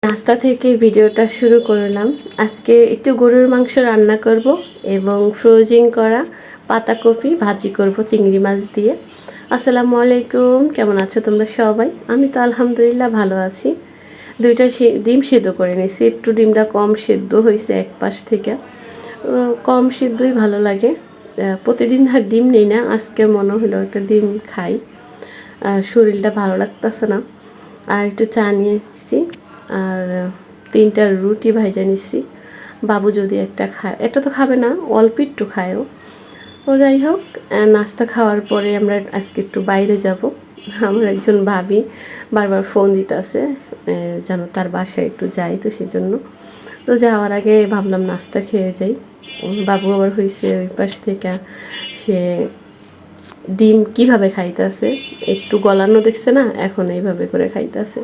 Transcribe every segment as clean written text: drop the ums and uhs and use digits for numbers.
নাস্তা থেকে ভিডিওটা শুরু করলাম। আজকে একটু গরুর মাংস রান্না করব এবং ফ্রোজিং করা পাতাকপি ভাজি করব চিংড়ি মাছ দিয়ে। আসসালামু আলাইকুম, কেমন আছো তোমরা সবাই? আমি তো আলহামদুলিল্লাহ ভালো আছি। দুইটা ডিম সেদ্ধ করে নিয়েছি, একটু ডিমটা কম সেদ্ধ হয়েছে এক পাশ থেকে। কম সেদ্ধই ভালো লাগে। প্রতিদিন আর ডিম নেই না, আজকে মনে হলো একটা ডিম খাই, শরীরটা ভালো লাগতেছে না। আর একটু চা নিয়েছি আর 3টা রুটি ভাইজা নিচ্ছি। বাবু যদি একটা খায়, এটা তো খাবে না, অল্প একটু খায়ও। ও যাই হোক, নাস্তা খাওয়ার পরে আমরা আজকে একটু বাইরে যাব। আমার একজন ভাবি বারবার ফোন দিতে আছে যেন তার বাসায় একটু যাই, তো সেই জন্য তো যাওয়ার আগে ভাবলাম নাস্তা খেয়ে যাই। বাবু আবার হয়েছে ওই পাশ থেকে, সে ডিম কিভাবে খাইতেছে, একটু গলানো দেখছে না, এখন এইভাবে করে খাইতেছে।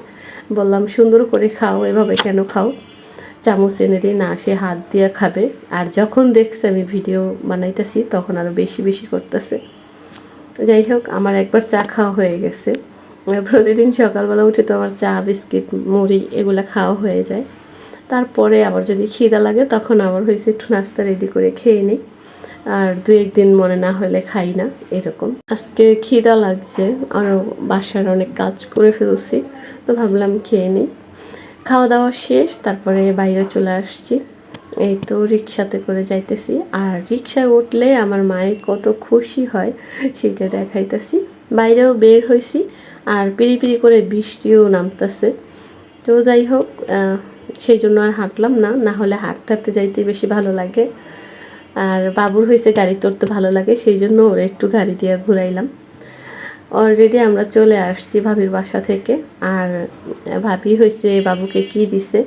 বললাম সুন্দর করে খাও, এভাবে কেন খাও? চামচ এনে দিই না, সে হাত দিয়ে খাবে। আর যখন দেখছে আমি ভিডিও বানাইতেছি তখন আরও বেশি বেশি করতেছে। যাই হোক, আমার একবার চা খাওয়া হয়ে গেছে। প্রতিদিন সকালবেলা উঠে তো আমার চা বিস্কিট মুড়ি এগুলো খাওয়া হয়ে যায়। তারপরে আবার যদি খিদা লাগে তখন আবার হয়েছে একটু নাস্তা রেডি করে খেয়ে নিই। আর 2-1 দিন মনে না হলে খাই না, এরকম। আজকে খিদা লাগছে, আরও বাসার অনেক কাজ করে ফেলছি, তো ভাবলাম খেয়ে নিই। খাওয়া দাওয়া শেষ, তারপরে বাইরে চলে আসছি। এই তো রিক্সাতে করে যাইতেছি, আর রিক্সায় উঠলে আমার মায়ের কত খুশি হয় সেটা দেখাইতেছি। বাইরেও বের হয়েছি, আর পিড়ি পিড়ি করে বৃষ্টিও নামতেছে। তো যাই হোক, সেই জন্য আর হাঁটলাম না, না হলে হাঁটতে হাঁটতে যাইতে বেশি ভালো লাগে। আর বাবুর হয়েছে গাড়ি চড়তে ভালো লাগে, সেই জন্য ওরা একটু গাড়ি দিয়ে ঘুরাইলাম। অলরেডি আমরা চলে আসছি ভাবির বাসা থেকে। আর ভাবি হয়েছে বাবুকে কি দিছে,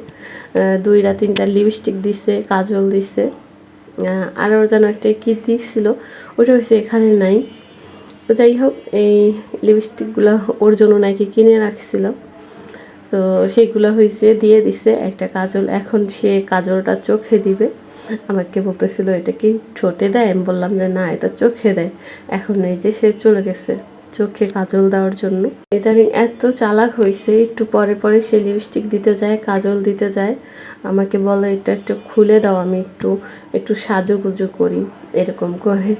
2-3টা লিপস্টিক দিছে, কাজল দিছে, আর ওর যেন একটা কী দিছিল, ওটা হয়েছে এখানে নাই। তো যাই হোক, এই লিপস্টিকগুলো ওর জন্য নাকি কিনে রাখছিল, তো সেইগুলো হয়েছে দিয়ে দিছে। একটা কাজল, এখন সে কাজলটা চোখে দিবে। আমাকে বলতেছিল এটা কি ঠোঁটে দেয়, আমি বললাম যে না, এটা চোখে দেয়। এখন এই যে সে চলে গেছে চোখে কাজল দেওয়ার জন্য। ইদানিং এত চালাক হয়েছে, একটু পরে পরে সে লিপস্টিক দিতে যায়, কাজল দিতে যায়, আমাকে বলে এটা একটু খুলে দাও, আমি একটু একটু সাজুগুজু করি, এরকম করে।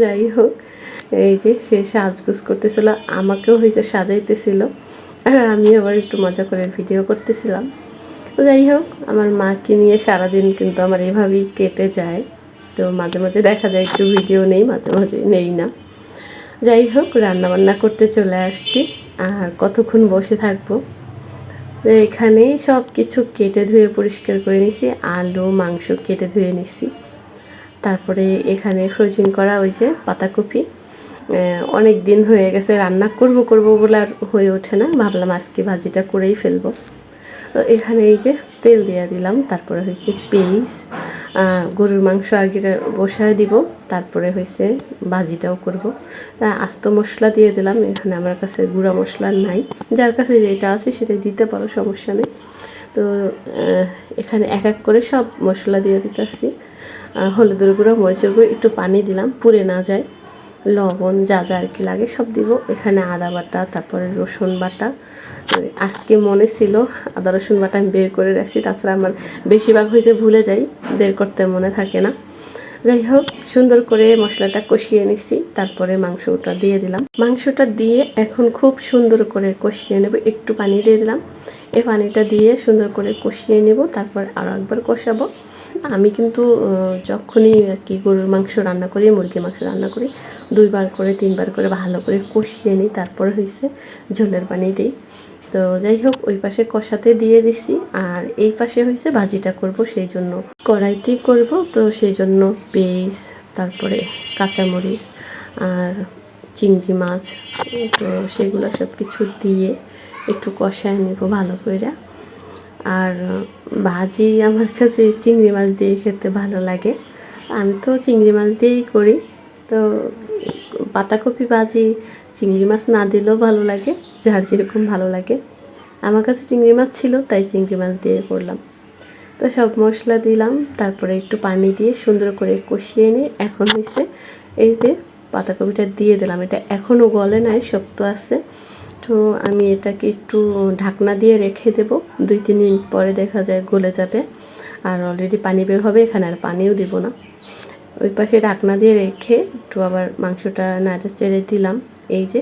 যাই হোক, এই যে সে সাজগুজ করতেছিল, আমাকেও হয়েছে সাজাইতেছিল, আর আমি আবার একটু মজা করে ভিডিও করতেছিলাম। তো যাই হোক, আমার মাকে নিয়ে সারাদিন কিন্তু আমার এভাবেই কেটে যায়। তো মাঝে মাঝে দেখা যায় একটু ভিডিও নেই, মাঝে মাঝে নেই না। যাই হোক, রান্নাবান্না করতে চলে আসছি, আর কতক্ষণ বসে থাকবো। তো এখানে সব কিছু কেটে ধুয়ে পরিষ্কার করে নিছি, আলু মাংস কেটে ধুয়ে নিছি। তারপরে এখানে ফ্রোজিং করা ওই যে পাতাকপি, অনেক দিন হয়ে গেছে রান্না করব বলে আর হয়ে ওঠে না, ভাবলাম আজকে ভাজিটা করেই ফেলবো। তো এখানে এই যে তেল দিয়ে দিলাম, তারপরে হয়েছে পেঁয়াজ, গরুর মাংস আগে বসায় দিব, তারপরে হয়েছে ভাজিটাও করব। আস্ত মশলা দিয়ে দিলাম, এখানে আমার কাছে গুঁড়া মশলা নাই, যার কাছে যেটা আছে সেটাই দিতে পারো, সমস্যা নেই। তো এখানে এক এক করে সব মশলা দিয়ে দিতেছি। হলুদের গুঁড়ো, মরিচের গুঁড়ো, একটু পানি দিলাম পুড়ে না যায়, লবণ যা যা আর কি লাগে সব দিব। এখানে আদা বাটা, তারপরে রসুন বাটা। আজকে মনে ছিল আদা রসুন বাটা আমি বের করে রাখছি, তাছাড়া আমার বেশিরভাগ হয়েছে ভুলে যাই, বের করতে মনে থাকে না। যাই হোক, সুন্দর করে মশলাটা কষিয়ে নিচ্ছি, তারপরে মাংসটা দিয়ে দিলাম। মাংসটা দিয়ে এখন খুব সুন্দর করে কষিয়ে নেব, একটু পানি দিয়ে দিলাম। এই পানিটা দিয়ে সুন্দর করে কষিয়ে নেব, তারপর আরও একবার কষাবো। আমি কিন্তু যখনই আর কি গরুর মাংস রান্না করি, মুরগির মাংস রান্না করি, 2বার করে 3বার করে ভালো করে কষিয়ে নিই, তারপরে হয়েছে ঝোলের পানি দিই। তো যাই হোক, ওই পাশে কষাতে দিয়ে দিছি, আর এই পাশে হয়েছে ভাজিটা করব, সেই জন্য কড়াইতেই করব। তো সেই জন্য পেঁয়াজ, তারপরে কাঁচামরিচ আর চিংড়ি মাছ, তো সেগুলো সব কিছু দিয়ে একটু কষায় নেব ভালো করে। আর ভাজি আমার কাছে চিংড়ি মাছ দিয়ে খেতে ভালো লাগে, আমি তো চিংড়ি মাছ দিয়েই করি। তো পাতাকপি ভাজি চিংড়ি মাছ না দিলেও ভালো লাগে, যার যেরকম ভালো লাগে। আমার কাছে চিংড়ি মাছ ছিল তাই চিংড়ি মাছ দিয়ে করলাম। তো সব মশলা দিলাম, তারপরে একটু পানি দিয়ে সুন্দর করে কষিয়ে নিই। এখন হয়েছে এই যে পাতাকপিটা দিয়ে দিলাম, এটা এখনও গলে নাই, শক্ত আছে, তো আমি এটাকে একটু ঢাকনা দিয়ে রেখে দেব, 2-3 মিনিট পরে দেখা যায় গলে যাবে। আর অলরেডি পানি বের হবে, এখানে আর পানিও দেব না। ওই পাশে ঢাকনা দিয়ে রেখে একটু আবার মাংসটা নাড়া চেড়ে দিলাম। এই যে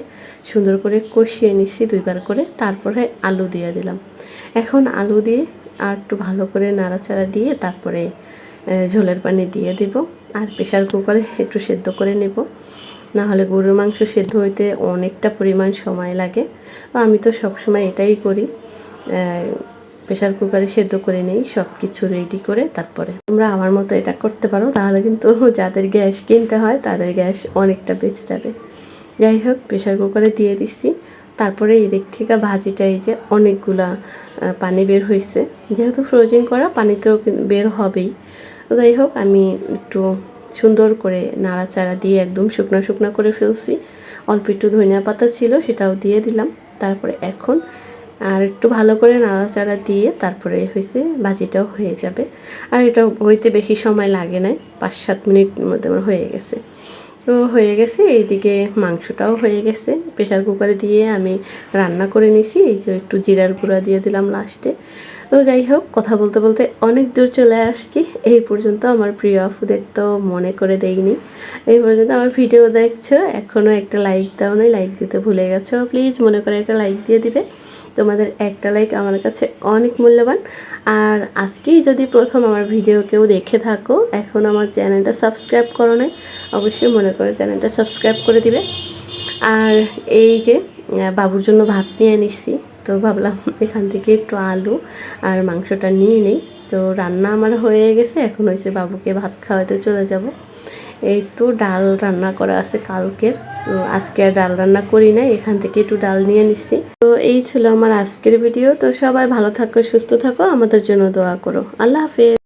সুন্দর করে কষিয়ে নিচ্ছি 2বার করে, তারপরে আলু দিয়ে দিলাম। এখন আলু দিয়ে আর একটু ভালো করে নাড়াচাড়া দিয়ে তারপরে ঝোলের পানি দিয়ে দেব। আর প্রেশার কুকারে একটু সেদ্ধ করে নেব, না হলে গরুর মাংস সেদ্ধ হইতে অনেকটা পরিমাণ সময় লাগে। আমি তো সবসময় এটাই করি, প্রেশার কুকারে সেদ্ধ করে নেই সব কিছু রেডি করে। তারপরে তোমরা আমার মতো এটা করতে পারো, তাহলে কিন্তু যাদের গ্যাস কিনতে হয় তাদের গ্যাস অনেকটা বেঁচে যাবে। যাই হোক, প্রেশার কুকারে দিয়ে দিচ্ছি। তারপরে এই দিক থেকে ভাজিটা এই যে অনেকগুলা পানি বের হয়েছে, যেহেতু ফ্রোজিং করা পানি তো বের হবেই। যাই হোক, আমি একটু সুন্দর করে নাড়াচাড়া দিয়ে একদম শুকনো শুকনো করে ফেলছি। অল্প একটু ধনিয়া পাতা ছিল, সেটাও দিয়ে দিলাম। তারপরে এখন আর একটু ভালো করে নাড়াচাড়া দিয়ে তারপরে হয়েছে ভাজিটাও হয়ে যাবে। আর এটা হইতে বেশি সময় লাগে না, 5-7 মিনিটের মধ্যে আমার হয়ে গেছে। তো হয়ে গেছে, এইদিকে মাংসটাও হয়ে গেছে। প্রেশার কুকারে দিয়ে আমি রান্না করে নিছি। এই যে একটু জিরার গুঁড়া দিয়ে দিলাম লাস্টে। তো যাই হোক, কথা বলতে বলতে অনেক দূর চলে আসছি। এই পর্যন্ত আমার প্রিয় আপুদের তো মনে করে দেইনি, এই পর্যন্ত আমার ভিডিও দেখছো, এখনও একটা লাইক দাও নাই, লাইক দিতে ভুলে গেছো, প্লিজ মনে করে একটা লাইক দিয়ে দিবে। তোমাদের একটা লাইক আমার কাছে অনেক মূল্যবান। আর আজকেই যদি প্রথম আমার ভিডিও কেউ দেখে থাকো, এখন আমার চ্যানেলটা সাবস্ক্রাইব করো নাই, অবশ্যই মনে করে চ্যানেলটা সাবস্ক্রাইব করে দিবে। আর এই যে বাবুর জন্য ভাত নিয়ে নিচ্ছি, তো ভাবলাম এখান থেকে একটু আলু আর মাংসটা নিয়ে নিই। তো রান্না আমার হয়ে গেছে, এখন হয়েছে বাবুকে ভাত খাওয়াতে চলে যাব। এই তো ডাল রান্না করা আছে কালকের, তো আজকে আর ডাল রান্না করি না, এখান থেকে একটু ডাল নিয়ে নিচ্ছি। তো এই ছিল আমার আজকের ভিডিও। তো সবাই ভালো থাকো, সুস্থ থাকো, আমাদের জন্য দোয়া করো। আল্লাহ হাফেজ।